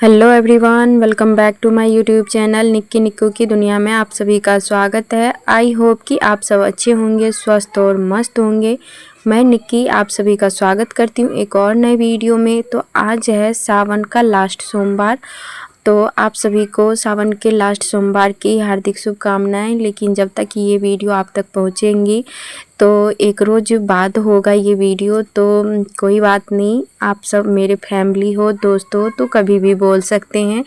Hello everyone, welcome back to my YouTube channel Nikki Nikku की दुनिया में आप सभी का स्वागत है। आई होप कि आप सब अच्छे होंगे, स्वस्थ और मस्त होंगे। मैं निक्की आप सभी का स्वागत करती हूँ एक और नए वीडियो में। तो आज है सावन का लास्ट सोमवार, तो आप सभी को सावन के लास्ट सोमवार की हार्दिक शुभकामनाएं। लेकिन जब तक ये वीडियो आप तक पहुँचेंगी तो एक रोज़ बाद होगा ये वीडियो, तो कोई बात नहीं, आप सब मेरे फैमिली हो, दोस्त हो, तो कभी भी बोल सकते हैं।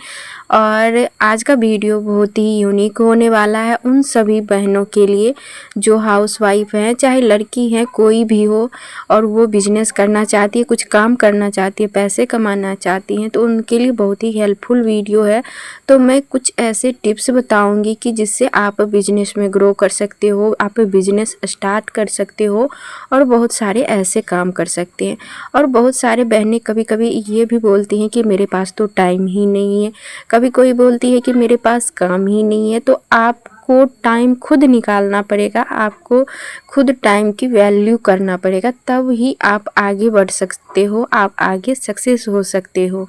और आज का वीडियो बहुत ही यूनिक होने वाला है उन सभी बहनों के लिए जो हाउसवाइफ हैं, चाहे लड़की हैं, कोई भी हो, और वो बिजनेस करना चाहती है, कुछ काम करना चाहती है, पैसे कमाना चाहती हैं, तो उनके लिए बहुत ही हेल्पफुल वीडियो है। तो मैं कुछ ऐसे टिप्स बताऊंगी कि जिससे आप बिजनेस में ग्रो कर सकते हो, आप बिजनेस स्टार्ट कर सकते हो और बहुत सारे ऐसे काम कर सकते हैं। और बहुत सारे बहनें कभी कभी ये भी बोलती हैं कि मेरे पास तो टाइम ही नहीं है, कभी कोई बोलती है कि मेरे पास काम ही नहीं है। तो आपको टाइम खुद निकालना पड़ेगा, आपको खुद टाइम की वैल्यू करना पड़ेगा, तब ही आप आगे बढ़ सकते हो, आप आगे सक्सेस हो सकते हो।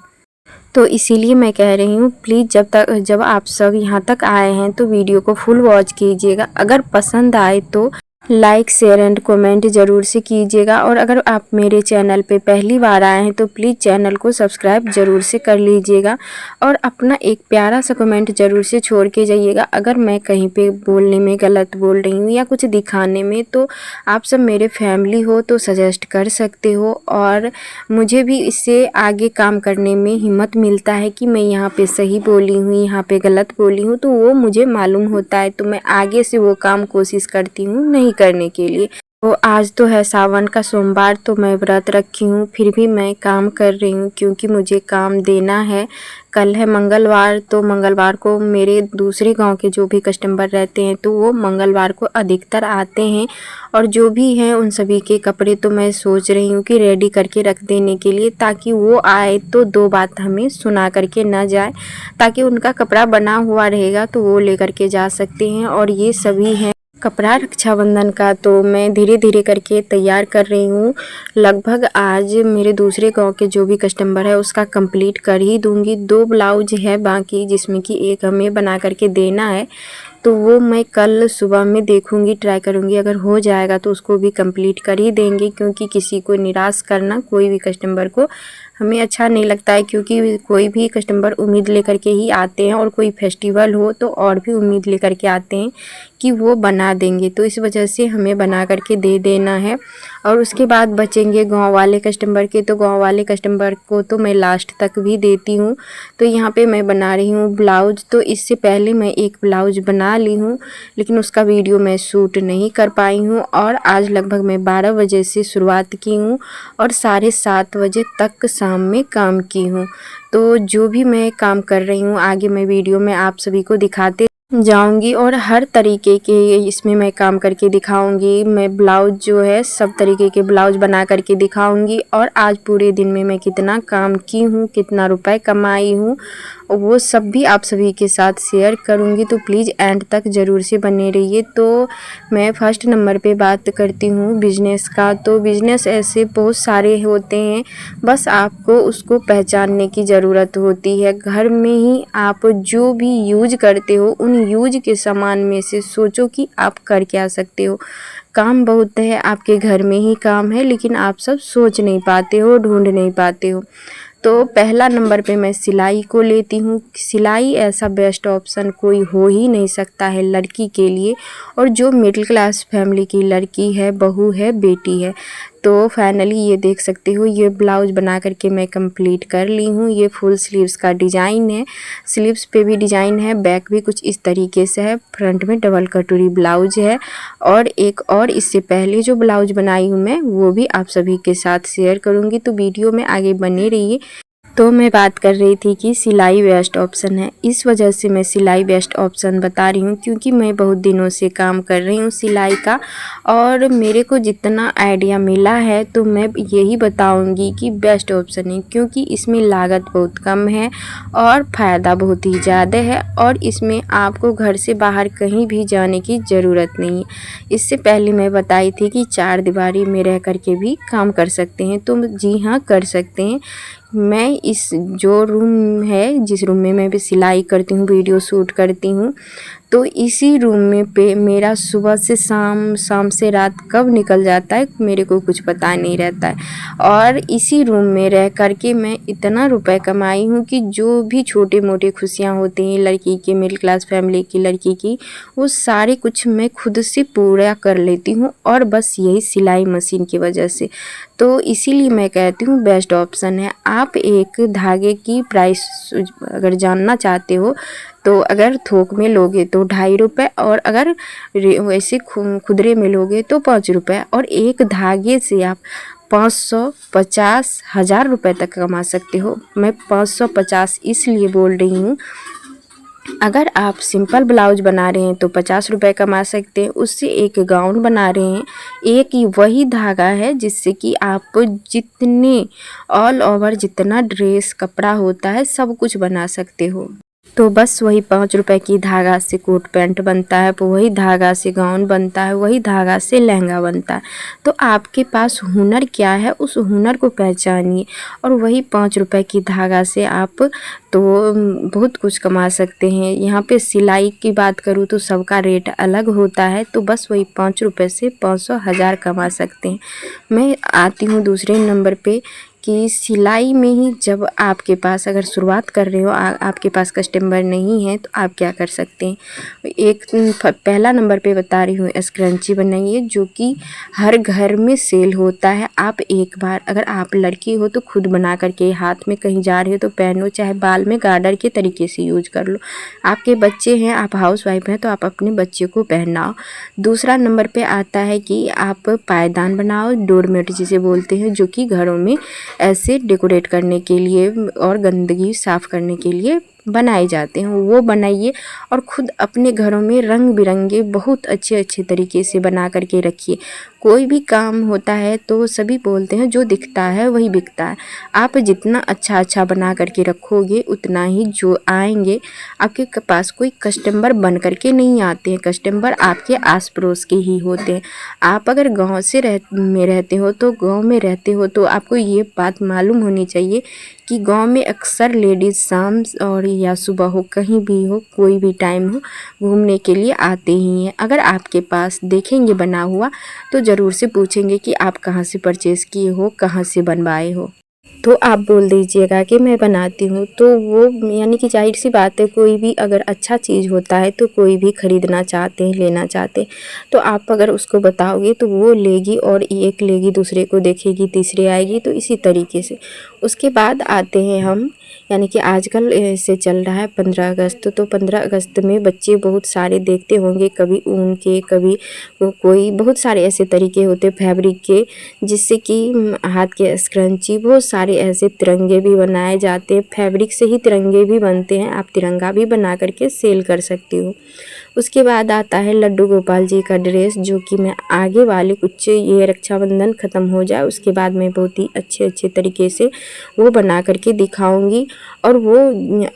तो इसीलिए मैं कह रही हूँ, प्लीज़ जब आप सब यहाँ तक आए हैं तो वीडियो को फुल वॉच कीजिएगा। अगर पसंद आए तो लाइक शेयर एंड कमेंट ज़रूर से कीजिएगा। और अगर आप मेरे चैनल पे पहली बार आए हैं तो प्लीज़ चैनल को सब्सक्राइब ज़रूर से कर लीजिएगा और अपना एक प्यारा सा कमेंट ज़रूर से छोड़ के जाइएगा। अगर मैं कहीं पे बोलने में गलत बोल रही हूँ या कुछ दिखाने में, तो आप सब मेरे फैमिली हो तो सजेस्ट कर सकते हो। और मुझे भी इससे आगे काम करने में हिम्मत मिलता है कि मैं यहाँ पे सही बोली हूँ, यहाँ पे गलत बोली हूँ, तो वो मुझे मालूम होता है, तो मैं आगे से वो काम कोशिश करती हूँ नहीं करने के लिए। तो आज तो है सावन का सोमवार, तो मैं व्रत रखी हूँ, फिर भी मैं काम कर रही हूँ क्योंकि मुझे काम देना है। कल है मंगलवार, तो मंगलवार को मेरे दूसरे गांव के जो भी कस्टमर रहते हैं तो वो मंगलवार को अधिकतर आते हैं, और जो भी हैं उन सभी के कपड़े तो मैं सोच रही हूँ कि रेडी करके रख देने के लिए, ताकि वो आए तो दो बात हमें सुना करके ना जाए, ताकि उनका कपड़ा बना हुआ रहेगा तो वो लेकर के जा सकते हैं। और ये सभी हैं कपड़ा रक्षाबंधन का, तो मैं धीरे धीरे करके तैयार कर रही हूँ। लगभग आज मेरे दूसरे गांव के जो भी कस्टमर है उसका कंप्लीट कर ही दूंगी। 2 ब्लाउज है बाकी, जिसमें कि एक हमें बना करके देना है, तो वो मैं कल सुबह में देखूंगी, ट्राई करूंगी। अगर हो जाएगा तो उसको भी कंप्लीट कर ही देंगे, क्योंकि किसी को निराश करना कोई भी कस्टमर को हमें अच्छा नहीं लगता है, क्योंकि कोई भी कस्टमर उम्मीद लेकर के ही आते हैं, और कोई फेस्टिवल हो तो और भी उम्मीद लेकर के आते हैं कि वो बना देंगे, तो इस वजह से हमें बना करके दे देना है। और उसके बाद बचेंगे गांव वाले कस्टमर के, तो गांव वाले कस्टमर को तो मैं लास्ट तक भी देती हूँ। तो यहाँ पे मैं बना रही हूँ ब्लाउज, तो इससे पहले मैं एक ब्लाउज बना ली हूँ, लेकिन उसका वीडियो मैं शूट नहीं कर पाई हूँ। और आज लगभग मैं 12 बजे से शुरुआत की हूँ और 7:30 बजे तक शाम में काम की हूँ। तो जो भी मैं काम कर रही हूँ आगे मैं वीडियो में आप सभी को दिखाते जाऊंगी, और हर तरीके के इसमें मैं काम करके दिखाऊंगी। मैं ब्लाउज जो है सब तरीके के ब्लाउज बना करके दिखाऊंगी, और आज पूरे दिन में मैं कितना काम की हूँ, कितना रुपए कमाई हूँ, वो सब भी आप सभी के साथ शेयर करूंगी। तो प्लीज़ एंड तक ज़रूर से बने रहिए। तो मैं फर्स्ट नंबर पे बात करती हूँ बिजनेस का। तो बिजनेस ऐसे बहुत सारे होते हैं, बस आपको उसको पहचानने की ज़रूरत होती है। घर में ही आप जो भी यूज करते हो उन यूज के सामान में से सोचो कि आप कर क्या सकते हो। काम बहुत है, आपके घर में ही काम है, लेकिन आप सब सोच नहीं पाते हो, ढूंढ नहीं पाते हो। तो पहला नंबर पे मैं सिलाई को लेती हूँ। सिलाई ऐसा बेस्ट ऑप्शन कोई हो ही नहीं सकता है लड़की के लिए, और जो मिडिल क्लास फैमिली की लड़की है, बहू है, बेटी है। तो फाइनली ये देख सकते हो, ये ब्लाउज बना करके मैं कंप्लीट कर ली हूँ। ये फुल स्लीव्स का डिज़ाइन है, स्लीव्स पे भी डिज़ाइन है, बैक भी कुछ इस तरीके से है, फ्रंट में डबल कटोरी ब्लाउज है। और एक और इससे पहले जो ब्लाउज बनाई हूँ मैं, वो भी आप सभी के साथ शेयर करूँगी, तो वीडियो में आगे बने रहिए। तो मैं बात कर रही थी कि सिलाई बेस्ट ऑप्शन है, इस वजह से मैं सिलाई बेस्ट ऑप्शन बता रही हूँ, क्योंकि मैं बहुत दिनों से काम कर रही हूँ सिलाई का, और मेरे को जितना आइडिया मिला है तो मैं यही बताऊँगी कि बेस्ट ऑप्शन है, क्योंकि इसमें लागत बहुत कम है और फ़ायदा बहुत ही ज़्यादा है, और इसमें आपको घर से बाहर कहीं भी जाने की ज़रूरत नहीं है। इससे पहले मैं बताई थी कि 4 दीवारी में रह कर के भी काम कर सकते हैं, तो जी हाँ, कर सकते हैं। मैं इस जो रूम है, जिस रूम में मैं भी सिलाई करती हूँ, वीडियो शूट करती हूँ, तो इसी रूम में पे मेरा सुबह से शाम, शाम से रात कब निकल जाता है मेरे को कुछ पता नहीं रहता है। और इसी रूम में रह कर के मैं इतना रुपए कमाई हूँ कि जो भी छोटे मोटे खुशियाँ होती हैं लड़की की, मिडिल क्लास फैमिली की लड़की की, वो सारे कुछ मैं खुद से पूरा कर लेती हूँ, और बस यही सिलाई मशीन की वजह से। तो इसीलिए मैं कहती हूँ बेस्ट ऑप्शन है। आप एक धागे की प्राइस अगर जानना चाहते हो तो अगर थोक में लोगे तो 2.5 रुपये, और अगर वैसे खुदरे में लोगे तो 5 रुपये, और एक धागे से आप 500, 50, 1000 रुपये तक कमा सकते हो। मैं 550 इसलिए बोल रही हूँ, अगर आप सिंपल ब्लाउज बना रहे हैं तो 50 रुपये कमा सकते हैं, उससे एक गाउन बना रहे हैं, एक ही वही धागा है जिससे कि आप जितने ऑल ओवर जितना ड्रेस कपड़ा होता है सब कुछ बना सकते हो। तो बस वही 5 रुपये की धागा से कोट पैंट बनता है, वही धागा से गाउन बनता है, वही धागा से लहंगा बनता है। तो आपके पास हुनर क्या है, उस हुनर को पहचानिए, और वही 5 रुपये की धागा से आप तो बहुत कुछ कमा सकते हैं। यहाँ पे सिलाई की बात करूँ तो सबका रेट अलग होता है, तो बस वही 5 रुपये से 500, 1000 कमा सकते हैं। मैं आती हूँ दूसरे नंबर पे कि सिलाई में ही जब आपके पास अगर शुरुआत कर रहे हो, आपके पास कस्टमर नहीं है, तो आप क्या कर सकते हैं। एक पहला नंबर पे बता रही हूँ, स्क्रंची बनाइए जो कि हर घर में सेल होता है। आप एक बार अगर आप लड़की हो तो खुद बना करके हाथ में कहीं जा रहे हो तो पहनो, चाहे बाल में गार्डर के तरीके से यूज कर लो। आपके बच्चे हैं, आप हाउस वाइफ हैं, तो आप अपने बच्चे को पहनाओ। दूसरा नंबर पे आता है कि आप पायदान बनाओ, डोरमेट जिसे बोलते हैं, जो कि घरों में ऐसे डेकोरेट करने के लिए और गंदगी साफ़ करने के लिए बनाए जाते हैं, वो बनाइए। और ख़ुद अपने घरों में रंग बिरंगे बहुत अच्छे अच्छे तरीके से बना करके रखिए। कोई भी काम होता है तो सभी बोलते हैं जो दिखता है वही बिकता है। आप जितना अच्छा अच्छा बना करके रखोगे उतना ही जो आएंगे, आपके पास कोई कस्टमर बन करके नहीं आते हैं, कस्टमर आपके आस पड़ोस के ही होते हैं। आप अगर गांव से रहते हो तो गांव में रहते हो तो आपको ये बात मालूम होनी चाहिए कि गांव में अक्सर लेडीज़ शाम और या सुबह हो, कहीं भी हो, कोई भी टाइम हो, घूमने के लिए आते ही हैं। अगर आपके पास देखेंगे बना हुआ तो ज़रूर से पूछेंगे कि आप कहाँ से परचेज़ किए हो, कहाँ से बनवाए हो। तो आप बोल दीजिएगा कि मैं बनाती हूँ, तो वो यानी कि जाहिर सी बात है, कोई भी अगर अच्छा चीज़ होता है तो कोई भी ख़रीदना चाहते हैं, लेना चाहते हैं। तो आप अगर उसको बताओगे तो वो लेगी, और एक लेगी, दूसरे को देखेगी, तीसरे आएगी, तो इसी तरीके से। उसके बाद आते हैं हम, यानी कि आजकल से चल रहा है 15 अगस्त, तो 15 अगस्त में बच्चे बहुत सारे देखते होंगे, कभी ऊन के, कभी कोई बहुत सारे ऐसे तरीके होते फैब्रिक के, जिससे कि हाथ के स्क्रंची, बहुत सारे ऐसे तिरंगे भी बनाए जाते हैं। फैब्रिक से ही तिरंगे भी बनते हैं, आप तिरंगा भी बना करके सेल कर सकते हो। उसके बाद आता है लड्डू गोपाल जी का ड्रेस, जो कि मैं आगे वाले कुछ ये रक्षाबंधन ख़त्म हो जाए उसके बाद मैं बहुत ही अच्छे अच्छे तरीके से वो बना करके दिखाऊंगी। और वो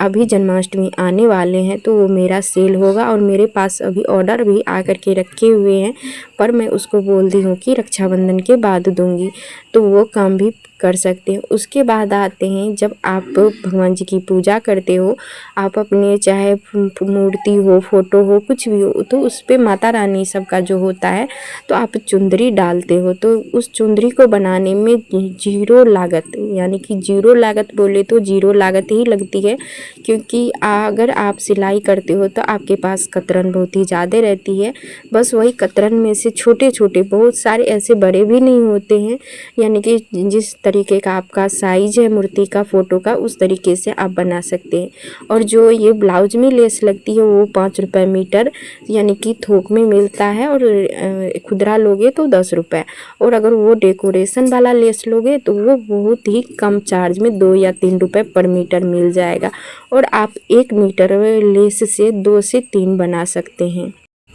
अभी जन्माष्टमी आने वाले हैं तो वो मेरा सेल होगा, और मेरे पास अभी ऑर्डर भी आ कर के रखे हुए हैं, पर मैं उसको बोल दी हूँ कि रक्षाबंधन के बाद दूँगी, तो वो काम भी कर सकते हैं। उसके बाद आते हैं, जब आप भगवान जी की पूजा करते हो, आप अपने चाहे मूर्ति हो, फोटो हो, कुछ भी हो, तो उस पर माता रानी सबका जो होता है तो आप चुंदरी डालते हो। तो उस चुंदरी को बनाने में जीरो लागत, यानी कि जीरो लागत बोले तो जीरो लागत ही लगती है, क्योंकि अगर आप सिलाई करते हो तो आपके पास कतरन बहुत ही ज़्यादा रहती है। बस वही कतरन में से छोटे छोटे, बहुत सारे ऐसे बड़े भी नहीं होते हैं, यानी कि जिस तरीके का आपका साइज़ है मूर्ति का, फ़ोटो का, उस तरीके से आप बना सकते हैं। और जो ये ब्लाउज में लेस लगती है वो 5 रुपये मीटर, यानी कि थोक में मिलता है, और खुदरा लोगे तो 10 रुपये, और अगर वो डेकोरेशन वाला लेस लोगे तो वो बहुत ही कम चार्ज में 2 या 3 रुपये पर मीटर मिल जाएगा, और आप 1 मीटर लेस से 2 से 3 बना सकते हैं।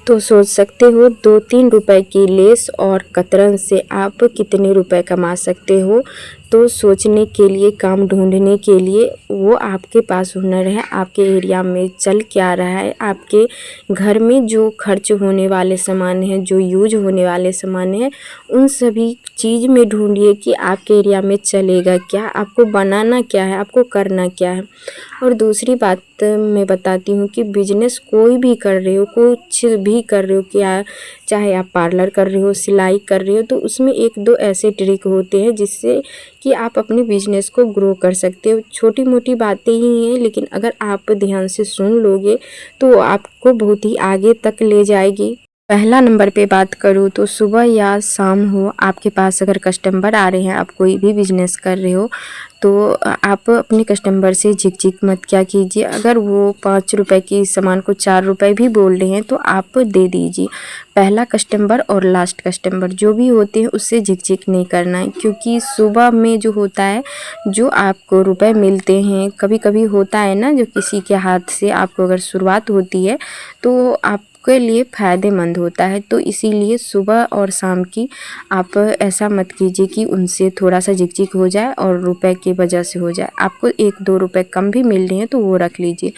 तो सोच सकते हो 2-3 रुपए की लेस और कतरन से आप कितने रुपए कमा सकते हो। तो तो सोचने के लिए, काम ढूंढने के लिए वो आपके पास हुनर है। आपके एरिया में चल क्या रहा है, आपके घर में जो खर्च होने वाले सामान हैं, जो यूज होने वाले सामान हैं, उन सभी चीज़ में ढूंढिए कि आपके एरिया में चलेगा क्या, आपको बनाना क्या है, आपको करना क्या है। और दूसरी बात मैं बताती हूँ कि बिजनेस कोई भी कर रहे हो, कुछ भी कर रहे हो, क्या चाहे आप पार्लर कर रहे हो, सिलाई कर रहे हो, तो उसमें एक दो ऐसे ट्रिक होते हैं जिससे कि आप अपने बिजनेस को ग्रो कर सकते हो। छोटी मोटी बातें ही हैं, लेकिन अगर आप ध्यान से सुन लोगे तो वो आपको बहुत ही आगे तक ले जाएगी। पहला नंबर पे बात करूँ तो सुबह या शाम हो, आपके पास अगर कस्टमर आ रहे हैं, आप कोई भी बिजनेस कर रहे हो, तो आप अपने कस्टमर से झिक मत क्या कीजिए। अगर वो 5 रुपए की सामान को 4 रुपए भी बोल रहे हैं तो आप दे दीजिए। पहला कस्टमर और लास्ट कस्टमर जो भी होते हैं उससे झिक नहीं करना है, क्योंकि सुबह में जो होता है, जो आपको रुपए मिलते हैं, कभी कभी होता है ना, जो किसी के हाथ से आपको अगर शुरुआत होती है तो आपके लिए फ़ायदेमंद होता है। तो इसीलिए सुबह और शाम की आप ऐसा मत कीजिए कि उनसे थोड़ा सा झिक हो जाए और रुपए की वजह से हो जाए। आपको 1-2 रुपए कम भी मिल रहे हैं तो वो रख लीजिए।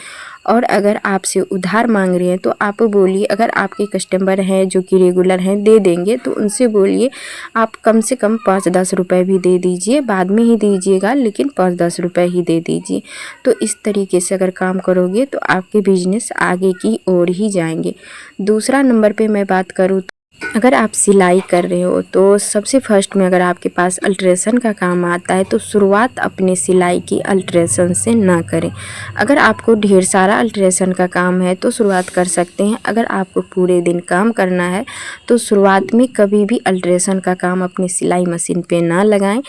और अगर आपसे उधार मांग रहे हैं तो आप बोलिए, अगर आपके कस्टमर हैं जो कि रेगुलर हैं, दे देंगे, तो उनसे बोलिए आप कम से कम 5-10 रुपए भी दे दीजिए, बाद में ही दीजिएगा, लेकिन 5-10 रुपए ही दे दीजिए। तो इस तरीके से अगर काम करोगे तो आपके बिजनेस आगे की ओर ही जाएंगे। दूसरा नंबर पे मैं बात करूँ, अगर आप सिलाई कर रहे हो तो सबसे फर्स्ट में अगर आपके पास अल्ट्रेशन का काम आता है तो शुरुआत अपने सिलाई की अल्ट्रेशन से ना करें। अगर आपको ढेर सारा अल्ट्रेशन का काम है तो शुरुआत कर सकते हैं। अगर आपको पूरे दिन काम करना है तो शुरुआत में कभी भी अल्ट्रेशन का काम अपनी सिलाई मशीन पे ना लगाएं।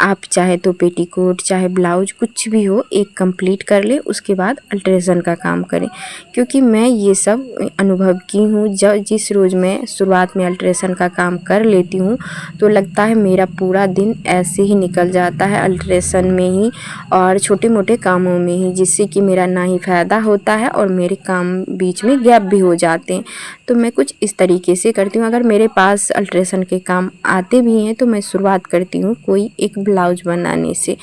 आप चाहे तो पेटीकोट, चाहे ब्लाउज, कुछ भी हो, एक कंप्लीट कर ले, उसके बाद अल्ट्रेशन का काम करें। क्योंकि मैं ये सब अनुभव की हूँ। जिस रोज़ मैं शुरुआत में अल्ट्रेशन का काम कर लेती हूँ तो लगता है मेरा पूरा दिन ऐसे ही निकल जाता है अल्ट्रेशन में ही और छोटे मोटे कामों में ही, जिससे कि मेरा ना ही फ़ायदा होता है और मेरे काम बीच में गैप भी हो जाते हैं। तो मैं कुछ इस तरीके से करती हूँ। अगर मेरे पास अल्ट्रेशन के काम आते भी हैं तो मैं शुरुआत करती हूँ कोई एक ब्लाउज बनाने से।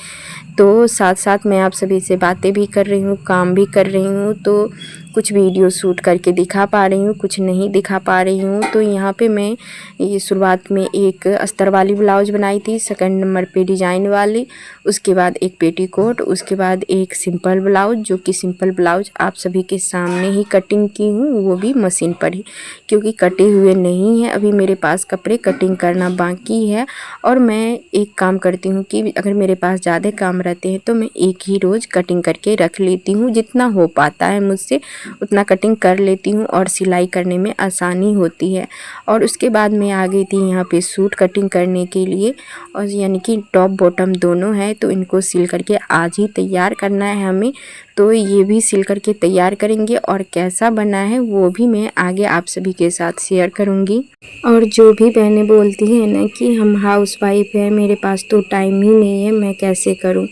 तो साथ साथ मैं आप सभी से बातें भी कर रही हूँ, काम भी कर रही हूँ, तो कुछ वीडियो शूट करके दिखा पा रही हूँ, कुछ नहीं दिखा पा रही हूँ। तो यहाँ पे मैं ये शुरुआत में एक अस्तर वाली ब्लाउज बनाई थी, सेकंड नंबर पे डिजाइन वाली, उसके बाद एक पेटीकोट, उसके बाद एक सिंपल ब्लाउज, जो कि सिंपल ब्लाउज आप सभी के सामने ही कटिंग की हूँ, वो भी मशीन पर ही, क्योंकि कटे हुए नहीं हैं अभी मेरे पास कपड़े, कटिंग करना बाकी है। और मैं एक काम करती हूँ कि अगर मेरे पास ज़्यादा काम रहते हैं तो मैं एक ही रोज़ कटिंग करके रख लेती हूँ, जितना हो पाता है मुझसे उतना कटिंग कर लेती हूँ और सिलाई करने में आसानी होती है। और उसके बाद मैं आ गई थी यहाँ पे सूट कटिंग करने के लिए, और यानी कि टॉप बॉटम दोनों है, तो इनको सिल करके आज ही तैयार करना है हमें। तो ये भी सिल करके तैयार करेंगे और कैसा बना है वो भी मैं आगे आप सभी के साथ शेयर करूँगी। और जो भी बहनें बोलती हैं ना कि हम हाउस वाइफ हैं, मेरे पास तो टाइम ही नहीं है, मैं कैसे करूँ,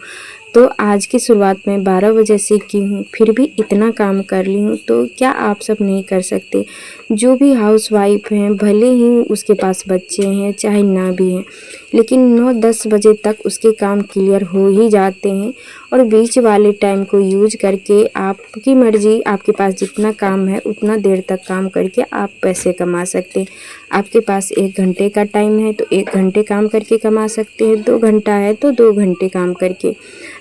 तो आज की शुरुआत मैं 12 बजे से की हूँ, फिर भी इतना काम कर ली हूँ। तो क्या आप सब नहीं कर सकते? जो भी हाउस वाइफ हैं, भले ही उसके पास बच्चे हैं चाहे ना भी हैं, लेकिन 9-10 बजे तक उसके काम क्लियर हो ही जाते हैं। और बीच वाले टाइम को यूज करके आपकी मर्ज़ी, आपके पास जितना काम है उतना देर तक काम करके आप पैसे कमा सकते हैं। आपके पास 1 घंटे का टाइम है तो 1 घंटे काम करके कमा सकते हैं, 2 घंटा है तो 2 घंटे काम करके।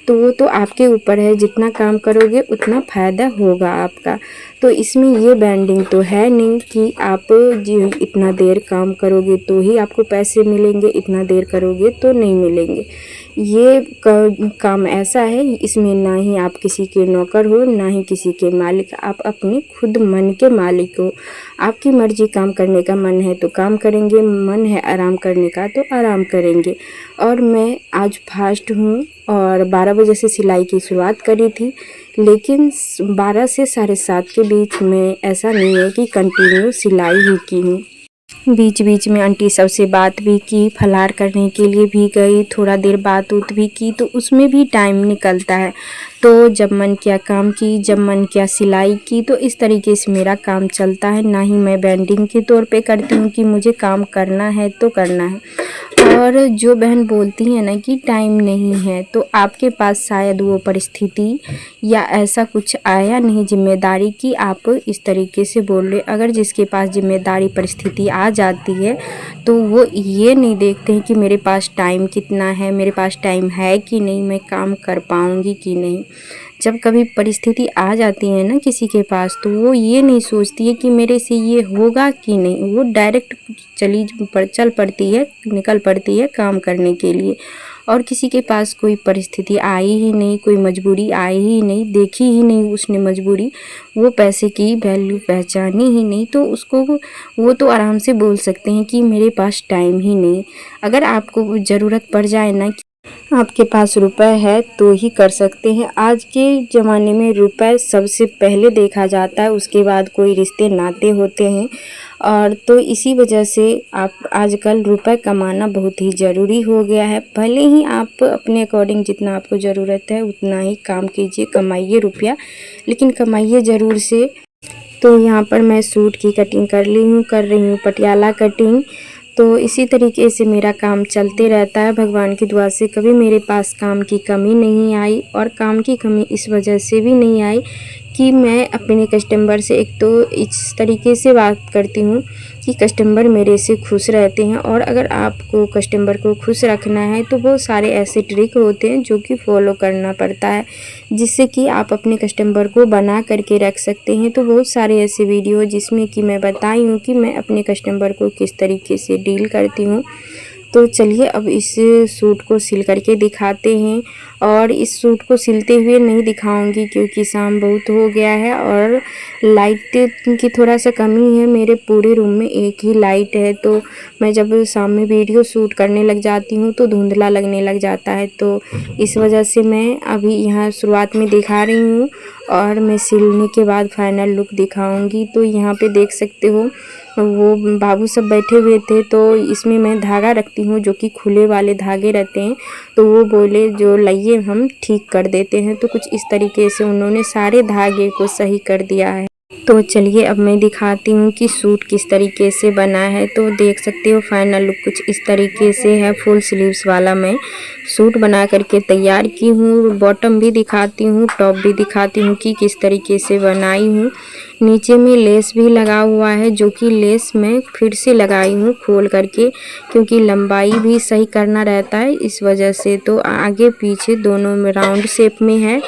तो वो तो आपके ऊपर है, जितना काम करोगे उतना फ़ायदा होगा आपका। तो इसमें ये बैंडिंग तो है नहीं कि आप जी इतना देर काम करोगे तो ही आपको पैसे मिलेंगे, इतना देर करोगे तो नहीं मिलेंगे। ये काम ऐसा है, इसमें ना ही आप किसी के नौकर हो, ना ही किसी के मालिक, आप अपने खुद मन के मालिक हो। आपकी मर्ज़ी, काम करने का मन है तो काम करेंगे, मन है आराम करने का तो आराम करेंगे। और मैं आज फास्ट हूँ और 12 बजे से सिलाई की शुरुआत करी थी, लेकिन 12 से 7:30 के बीच में ऐसा नहीं है कि कंटिन्यू सिलाई ही की हूँ। बीच बीच में आंटी सब से बात भी की, फलार करने के लिए भी गई, थोड़ा देर बात उत भी की, तो उसमें भी टाइम निकलता है। तो जब मन किया काम की, जब मन किया सिलाई की, तो इस तरीके से मेरा काम चलता है। ना ही मैं बैंडिंग के तौर पे करती हूँ कि मुझे काम करना है तो करना है। और जो बहन बोलती है ना कि टाइम नहीं है, तो आपके पास शायद वो परिस्थिति या ऐसा कुछ आया नहीं जिम्मेदारी कि आप इस तरीके से बोल रहे। अगर जिसके पास जिम्मेदारी परिस्थिति आ जाती है तो वो ये नहीं देखते हैं कि मेरे पास टाइम कितना है, मेरे पास टाइम है कि नहीं, मैं काम कर पाऊँगी कि नहीं। जब कभी परिस्थिति आ जाती है ना किसी के पास, तो वो ये नहीं सोचती है कि मेरे से ये होगा कि नहीं, वो डायरेक्ट चल पड़ती है, निकल पड़ती है काम करने के लिए। और किसी के पास कोई परिस्थिति आई ही नहीं, कोई मजबूरी आई ही नहीं, देखी ही नहीं उसने मजबूरी, वो पैसे की वैल्यू पहचानी ही नहीं, तो उसको वो तो आराम से बोल सकते हैं कि मेरे पास टाइम ही नहीं। अगर आपको ज़रूरत पड़ जाए ना, आपके पास रुपए है तो ही कर सकते हैं। आज के ज़माने में रुपए सबसे पहले देखा जाता है, उसके बाद कोई रिश्ते नाते होते हैं। और तो इसी वजह से आप आजकल रुपए कमाना बहुत ही ज़रूरी हो गया है। भले ही आप अपने अकॉर्डिंग जितना आपको ज़रूरत है उतना ही काम कीजिए, कमाइए रुपया, लेकिन कमाइए ज़रूर से। तो यहाँ पर मैं सूट की कटिंग कर रही हूँ पटियाला कटिंग। तो इसी तरीके से मेरा काम चलते रहता है। भगवान की दुआ से कभी मेरे पास काम की कमी नहीं आई, और काम की कमी इस वजह से भी नहीं आई कि मैं अपने कस्टमर से एक तो इस तरीके से बात करती हूँ कि कस्टमर मेरे से खुश रहते हैं। और अगर आपको कस्टमर को खुश रखना है तो बहुत सारे ऐसे ट्रिक होते हैं जो कि फॉलो करना पड़ता है, जिससे कि आप अपने कस्टमर को बना करके रख सकते हैं। तो बहुत सारे ऐसे वीडियो जिसमें कि मैं बताई हूँ कि मैं अपने कस्टमर को किस तरीके से डील करती हूँ। तो चलिए अब इस सूट को सिल करके दिखाते हैं। और इस सूट को सिलते हुए नहीं दिखाऊंगी क्योंकि शाम बहुत हो गया है और लाइट की थोड़ा सा कमी है। मेरे पूरे रूम में एक ही लाइट है, तो मैं जब शाम में वीडियो शूट करने लग जाती हूँ तो धुंधला लगने लग जाता है। तो इस वजह से मैं अभी यहाँ शुरुआत में दिखा रही हूँ और मैं सिलने के बाद फाइनल लुक दिखाऊंगी। तो यहाँ पे देख सकते हो वो बाबू सब बैठे हुए थे, तो इसमें मैं धागा रखती हूँ जो कि खुले वाले धागे रहते हैं। तो वो बोले जो लाइए हम ठीक कर देते हैं। तो कुछ इस तरीके से उन्होंने सारे धागे को सही कर दिया है। तो चलिए अब मैं दिखाती हूँ कि सूट किस तरीके से बना है। तो देख सकते हो फाइनल लुक कुछ इस तरीके से है। फुल स्लीव्स वाला मैं सूट बना करके तैयार की हूँ। बॉटम भी दिखाती हूँ, टॉप भी दिखाती हूँ कि किस तरीके से बनाई हूँ। नीचे में लेस भी लगा हुआ है, जो कि लेस मैं फिर से लगाई हूँ खोल करके, क्योंकि लंबाई भी सही करना रहता है इस वजह से। तो आगे पीछे दोनों में राउंड शेप में है।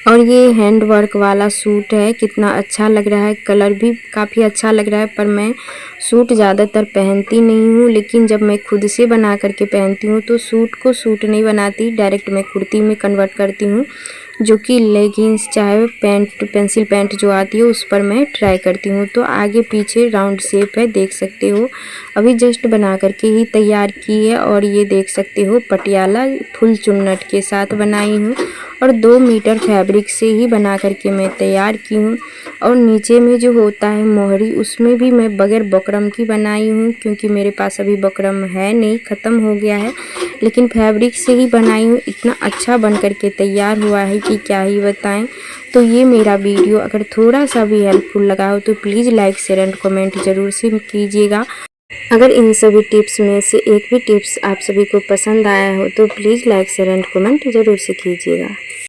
और ये हैंड वर्क वाला सूट है, कितना अच्छा लग रहा है, कलर भी काफ़ी अच्छा लग रहा है। पर मैं सूट ज़्यादातर पहनती नहीं हूँ, लेकिन जब मैं खुद से बना करके पहनती हूँ तो सूट को सूट नहीं बनाती, डायरेक्ट मैं कुर्ती में कन्वर्ट करती हूँ, जो कि लेगिंग्स चाहे पैंट पेंसिल पैंट जो आती है उस पर मैं ट्राई करती हूँ। तो आगे पीछे राउंड शेप है, देख सकते हो। अभी जस्ट बना करके ही तैयार की है। और ये देख सकते हो पटियाला फुल चुन्नट के साथ बनाई हूँ और 2 मीटर फैब्रिक से ही बना करके मैं तैयार की हूँ। और नीचे में जो होता है मोहरी, उसमें भी मैं बगैर बकरम की बनाई हूँ, क्योंकि मेरे पास अभी बकरम है नहीं, ख़त्म हो गया है। लेकिन फैब्रिक से ही बनाई हूँ, इतना अच्छा बन करके तैयार हुआ है कि क्या ही बताएं। तो ये मेरा वीडियो अगर थोड़ा सा भी हेल्पफुल लगा हो तो please like share and comment ज़रूर से कीजिएगा। अगर इन सभी टिप्स में से एक भी टिप्स आप सभी को पसंद आया हो तो please like share and comment ज़रूर से कीजिएगा।